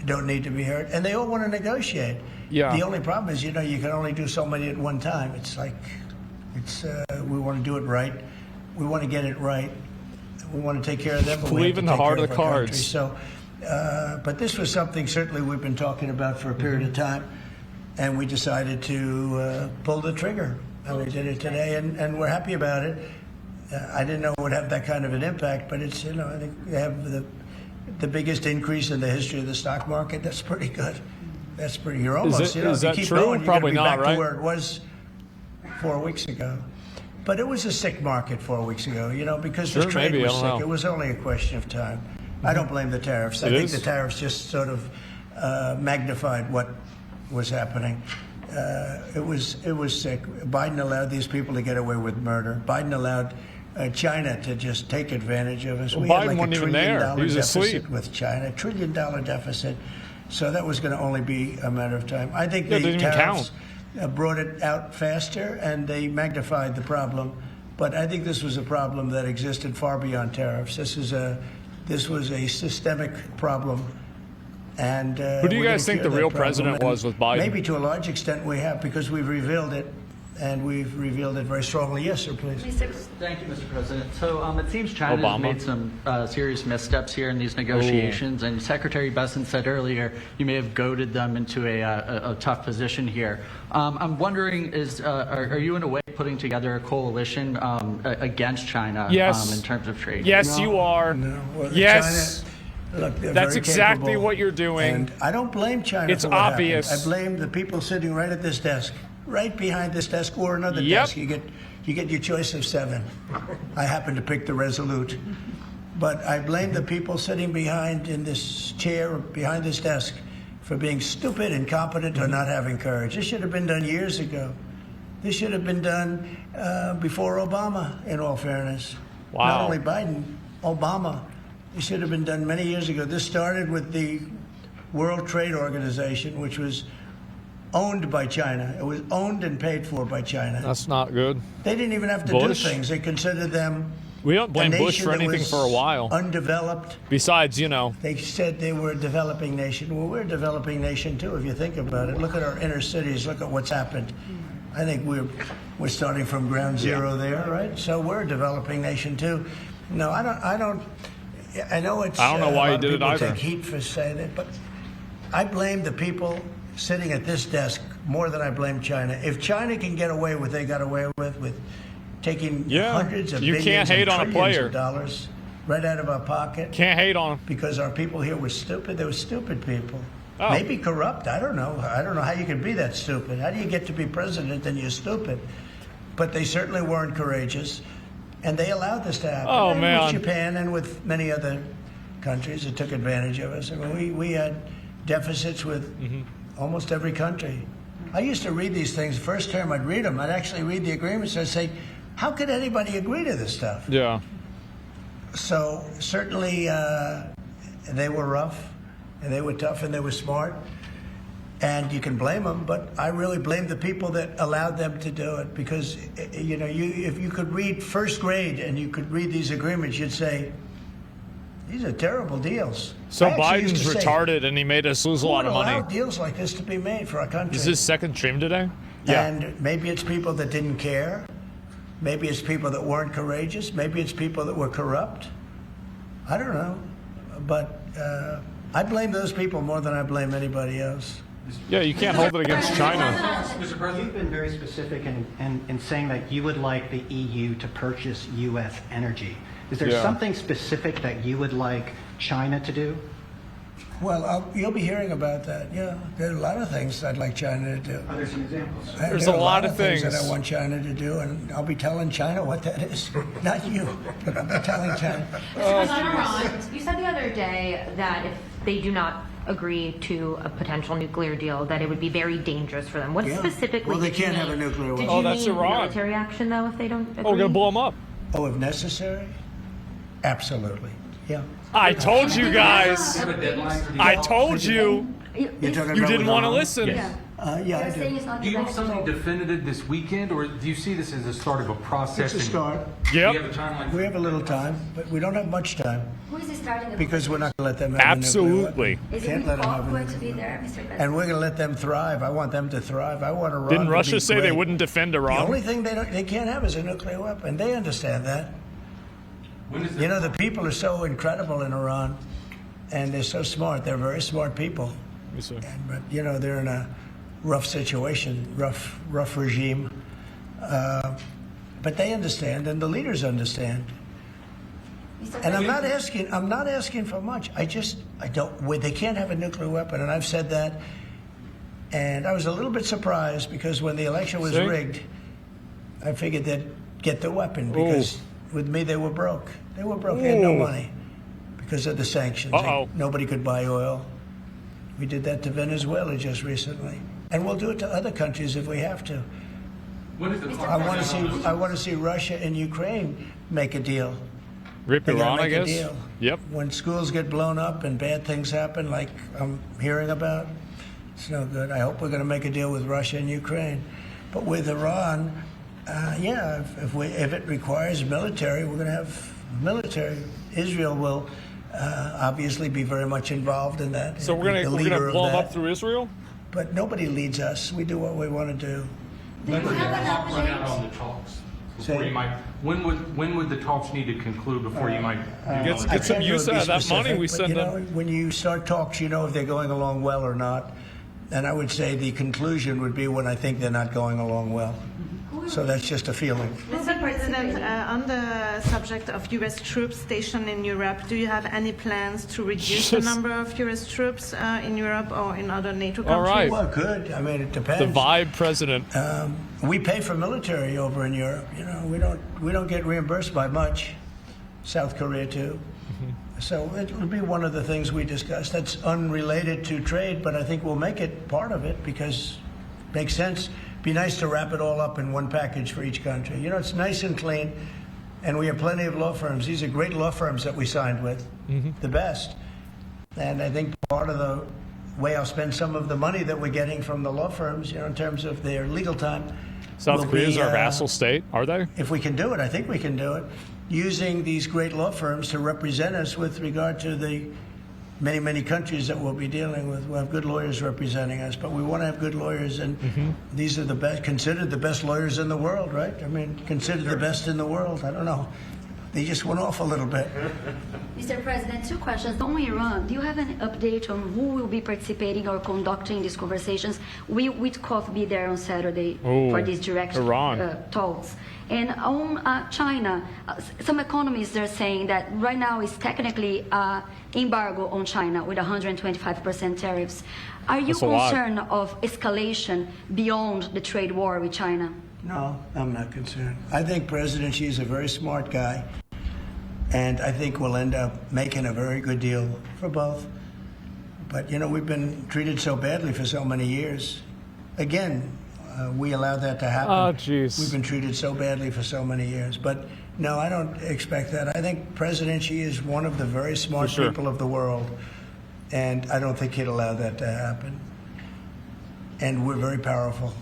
don't need to be hurt, and they all want to negotiate. Yeah. The only problem is, you can only do so many at one time. We want to do it right. We want to get it right. We want to take care of them, but we have to in the take heart care of the our cards. country. So, but this was something certainly we've been talking about for a period of time, and we decided to pull the trigger. And we did it today, and we're happy about it. I didn't know it would have that kind of an impact, but it's, I think we have the biggest increase in the history of the stock market. That's pretty good. That's pretty. You're almost. Is if that you keep true? going, you're Probably gonna be not, back right? to where it was 4 weeks ago. But it was a sick market 4 weeks ago, because the trade maybe, was I don't sick. know. It was only a question of time. I don't blame the tariffs. I think the tariffs just sort of magnified what was happening. It was sick. Biden allowed these people to get away with murder. Biden allowed China to just take advantage of us. Well, We Biden had like wasn't a even $1 there. trillion He was deficit asleep. with China, $1 trillion deficit. So that was going to only be a matter of time. I think Yeah, it the didn't even tariffs count. brought it out faster, and they magnified the problem. But I think this was a problem that existed far beyond tariffs. This was a systemic problem. And Who do you we're guys gonna think the cure real that problem. president And was with Biden? Maybe to a large extent we have, because we've revealed it. and we've revealed it very strongly. Yes, sir, please. Thank you, Mr. President. So it seems China has Obama. made some serious missteps here in these negotiations, and Secretary Besson said earlier you may have goaded them into a tough position here. I'm wondering, are you in a way putting together a coalition against China Yes. in terms of trade? Yes, you are. No. Well, Yes. China, look, they're That's very exactly capable, what you're doing. And I don't blame China It's for what obvious. happened. I blame the people sitting right at this desk, right behind this desk, or another Yep. desk. You get your choice of 7. I happen to pick the Resolute. But I blame the people sitting behind in this chair, behind this desk, for being stupid, incompetent, or not having courage. This should have been done years ago. This should have been done before Obama, in all fairness. Wow. Not only Biden, Obama. It should have been done many years ago. This started with the World Trade Organization, which was owned by China. It was owned and paid for by China. That's not good. They didn't even have to Bush? do things. They considered them We don't blame a Bush nation for that anything was for a while. undeveloped. Besides, you know, They said they were a developing nation. Well, we're a developing nation, too, if you think about it. Look at our inner cities. Look at what's happened. I think we're starting from ground zero there, right? So we're a developing nation, too. No, I don't. I know it's. I don't know why a you lot did of it people either. take heat for saying it, but I blame the people sitting at this desk more than I blame China. If China can get away with what they got away with taking Yeah, hundreds of you billions can't hate and on a trillions player. of dollars right out of our pocket. Can't hate on them. Because our people here were stupid. They were stupid people. Oh. Maybe corrupt. I don't know. I don't know how you can be that stupid. How do you get to be president and you're stupid? But they certainly weren't courageous. And they allowed this to happen. Oh, and man. with Japan and with many other countries that took advantage of us. I mean, we had deficits with almost every country. I used to read these things. First term, I'd read them. I'd actually read the agreements. I'd say, how could anybody agree to this stuff? Yeah. So certainly they were rough, and they were tough, and they were smart. And you can blame them, but I really blame the people that allowed them to do it. Because you know, if you could read first grade and you could read these agreements, you'd say, these are terrible deals. So I actually used Biden's to say, retarded, and he made us lose a who lot would of money. allow deals like this to be made for our country? Is his second stream today? Yeah. And maybe it's people that didn't care. Maybe it's people that weren't courageous. Maybe it's people that were corrupt. I don't know. But I blame those people more than I blame anybody else. Yeah, you can't hold it against China. Mr. President, you've been very specific in saying that you would like the EU to purchase U.S. energy. Is there Yeah. something specific that you would like China to do? Well, you'll be hearing about that. Yeah, there are a lot of things I'd like China to do. Are there some examples? There's There a are lot of that things. I want China to do, and I'll be telling China what that is. Not you, but I'll be telling China. You said the other day that if they do not agree to a potential nuclear deal, that it would be very dangerous for them. What Yeah. specifically Well, they did you can't mean? have a nuclear Did weapon. you Oh, that's mean Iran. military action, though, if they don't agree? Oh, we're gonna blow them up. Oh, if necessary? Absolutely. Yeah. I told you guys. I told you. You're talking You about didn't with want to Iran? listen. Yeah, I They're do. saying it's not Do you want debatable. something definitive this weekend, or do you see this as the start of a process? It's a start. Do you Yep. have a timeline? We have a little time, but we don't have much time Who is starting the because we're not going to let them have a nuclear Absolutely. weapon. Is Can't it let them all have a going to nuclear be weapon. there, Mr. President? And we're going to let them thrive. I want them to thrive. I want Iran Didn't to Russia be say they great. wouldn't defend The Iran? only thing they can't have is a nuclear weapon. They understand that. You know, the people are so incredible in Iran, and they're so smart. They're very smart people. But, you know, they're in a rough situation, rough regime. But they understand, and the leaders understand. And I'm not asking for much. I don't. They can't have a nuclear weapon, and I've said that. And I was a little bit surprised because when the election was See? rigged, I figured they'd get the weapon because with me they were broke. They were broke. They had no Ooh. money because of the sanctions. Uh-oh. Nobody could buy oil. We did that to Venezuela just recently, and we'll do it to other countries if we have to. When is the I want to see Russia and Ukraine make a deal. Rip They gotta Iran, I make a guess. deal. Yep. When schools get blown up and bad things happen, like I'm hearing about, it's no good. I hope we're going to make a deal with Russia and Ukraine. But with Iran, yeah, if it requires military, we're going to have military. Israel will obviously be very much involved in that. So we're gonna blow them up through Israel. But nobody leads us. We do what we want to do. When would the talks run out on the talks? Before you might, when would the talks need to conclude before you might? Get some use out of that money we send them. When you start talks, you know if they're going along well or not. And I would say the conclusion would be when I think they're not going along well. So that's just a feeling. Mr. President, on the subject of U.S. troops stationed in Europe, do you have any plans to reduce the number of U.S. troops in Europe or in other NATO countries? All right. Well, good. I mean, it depends. The vibe president. We pay for military over in Europe. You know, we don't get reimbursed by much. South Korea too. So it'll be one of the things we discuss. That's unrelated to trade, but I think we'll make it part of it because it makes sense. Be nice to wrap it all up in one package for each country. You know, it's nice and clean, and we have plenty of law firms. These are great law firms that we signed with, the best. And I think part of the way I'll spend some of the money that we're getting from the law firms, you know, in terms of their legal time. South Korea is our vassal state, are they? If we can do it, I think we can do it. Using these great law firms to represent us with regard to the many, many countries that we'll be dealing with. We'll have good lawyers representing us, but we want to have good lawyers, and these are the best, considered the best lawyers in the world, right? I mean, considered the best in the world. I don't know. They just went off a little bit. Mr. President, two questions. On Iran, do you have an update on who will be participating or conducting these conversations? Will Witkoff be there on Saturday for these direct talks? And on China, some economists are saying that right now is technically embargo on China with 125% tariffs. Are you concerned of escalation beyond the trade war with China? No, I'm not concerned. I think President Xi is a very smart guy, and I think we'll end up making a very good deal for both. But, you know, we've been treated so badly for so many years. Again, we allowed that to happen. Oh, jeez. We've been treated so badly for so many years. But, no, I don't expect that. I think President Xi is one of the very smart people of the world, and I don't think he'd allow that to happen. And we're very powerful.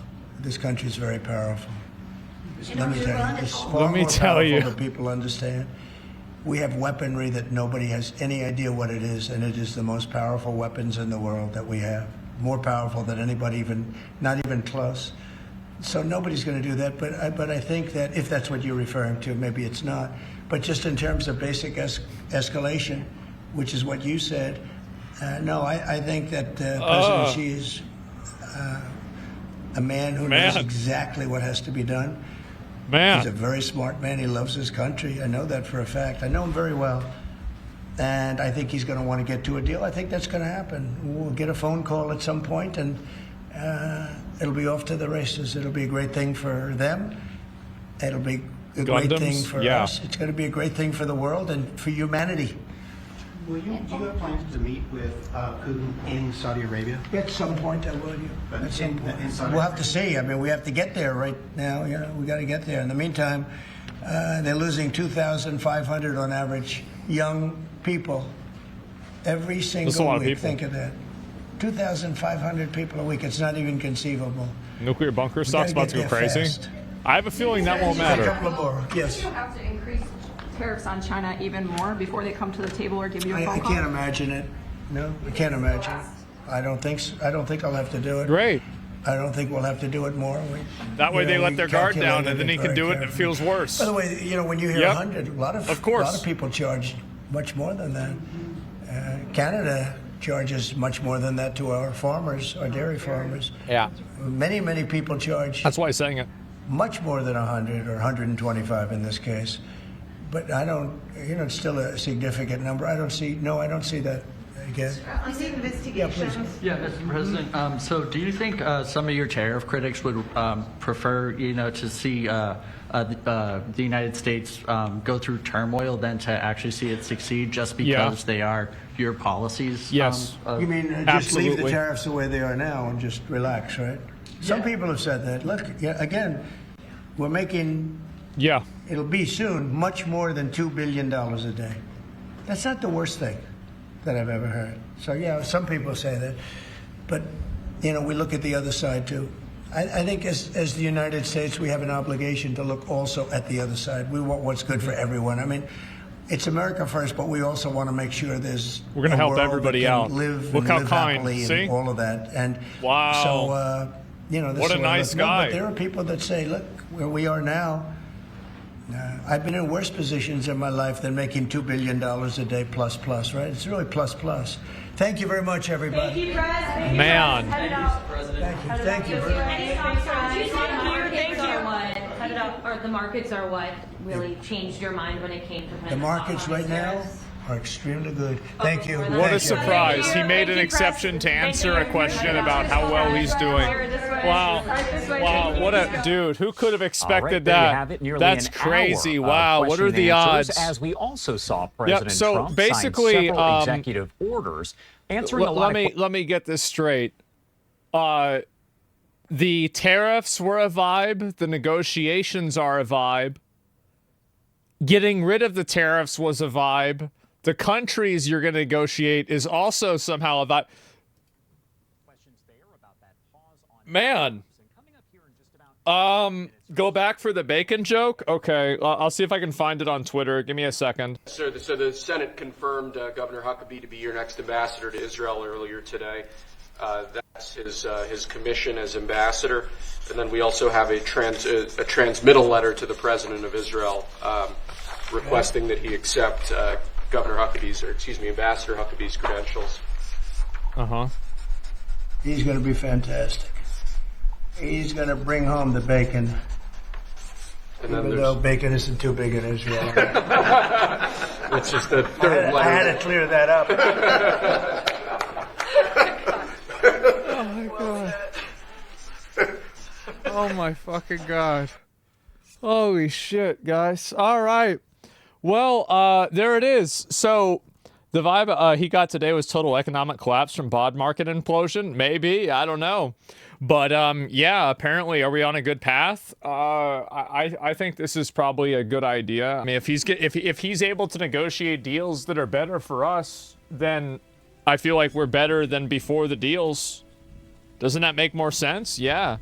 This country is very powerful. Let me tell you. That people understand. We have weaponry that nobody has any idea what it is, and it is the most powerful weapons in the world that we have. More powerful than anybody, not even close. So nobody's going to do that. But I think that if that's what you're referring to, maybe it's not. But just in terms of basic escalation, which is what you said, no, I think that President Xi is a man who knows exactly what has to be done. He's a very smart man. He loves his country. I know that for a fact. I know him very well. And I think he's going to want to get to a deal. I think that's going to happen. We'll get a phone call at some point, and it'll be off to the races. It'll be a great thing for them. It'll be a great thing for us. It's going to be a great thing for the world and for humanity. Do you have plans to meet with Putin in Saudi Arabia? At some point, I will. At some point. We'll have to see. I mean, we have to get there right now. You know, we got to get there. In the meantime, they're losing 2,500 on average young people every single week. Think of that. 2,500 people a week. It's not even conceivable. Nuclear bunker stock's about to go crazy. Fast. I have a feeling that won't matter. A couple of more. Yes. Do you have to increase tariffs on China even more before they come to the table or give you a phone call? I can't imagine it. No, I can't imagine it. I don't think so. I don't think I'll have to do it. Great. I don't think we'll have to do it more. That way they let their guard down, and then he can do it, and it feels worse. By the way, you know, when you hear 100, a lot of people charge much more than that. Canada charges much more than that to our farmers, our dairy farmers. Yeah. Many, many people charge. That's why I'm saying it. Much more than 100 or 125 in this case. But I don't, you know, it's still a significant number. I don't see that again. On the investigations. Yeah, Mr. President. So do you think some of your tariff critics would prefer, you know, to see the United States go through turmoil than to actually see it succeed just because they are your policies? Yes. You mean just leave the tariffs the way they are now and just relax, right? Some people have said that. Look, again, we're making... It'll be soon much more than $2 billion a day. That's not the worst thing that I've ever heard. So, some people say that. But, you know, we look at the other side, too. I think as the United States, we have an obligation to look also at the other side. We want what's good for everyone. I mean, it's America first, but we also want to make sure there's we're going to help everybody out. Look how kind. See? And all of that. And wow. So you know, this What a is the way I nice look. No, guy. but there are people that say, look, where we are now, I've been in worse positions in my life than making $2 billion a day plus, right? It's really plus. Thank you very much, everybody. Thank you, President. Man. Thank you. Or the markets are what really changed your mind when it came to kind The of markets right now are extremely good. Thank you. What a surprise. He made an exception to answer a question about how well he's doing. Wow. Wow, what a dude. Who could have expected there you that? have it, nearly That's an crazy. hour of Wow, what are question the and answers, odds? As we also saw President so Trump basically, sign several executive orders answering a lot of let me get this straight. The tariffs were a vibe. The negotiations are a vibe. Getting rid of the tariffs was a vibe. The countries you're going to negotiate is also somehow a vibe. Man. Go back for the bacon joke? Okay, I'll see if I can find it on Twitter. Give me a second. So the Senate confirmed Governor Huckabee to be your next ambassador to Israel earlier today. That's his commission as ambassador. And then we also have a transmittal letter to the president of Israel requesting that he accept Ambassador Huckabee's credentials. Uh-huh. He's going to be fantastic. He's going to bring home the bacon. Even though bacon isn't too big in Israel. It's just the third letter. I had to clear that up. Oh my god. Oh my fucking god. Holy shit, guys. All right. Well, there it is. So the vibe he got today was total economic collapse from bond market implosion. Maybe, I don't know. But yeah, apparently, are we on a good path? I think this is probably a good idea. I mean, if he's able to negotiate deals that are better for us, then I feel like we're better than before the deals. Doesn't that make more sense? Yeah.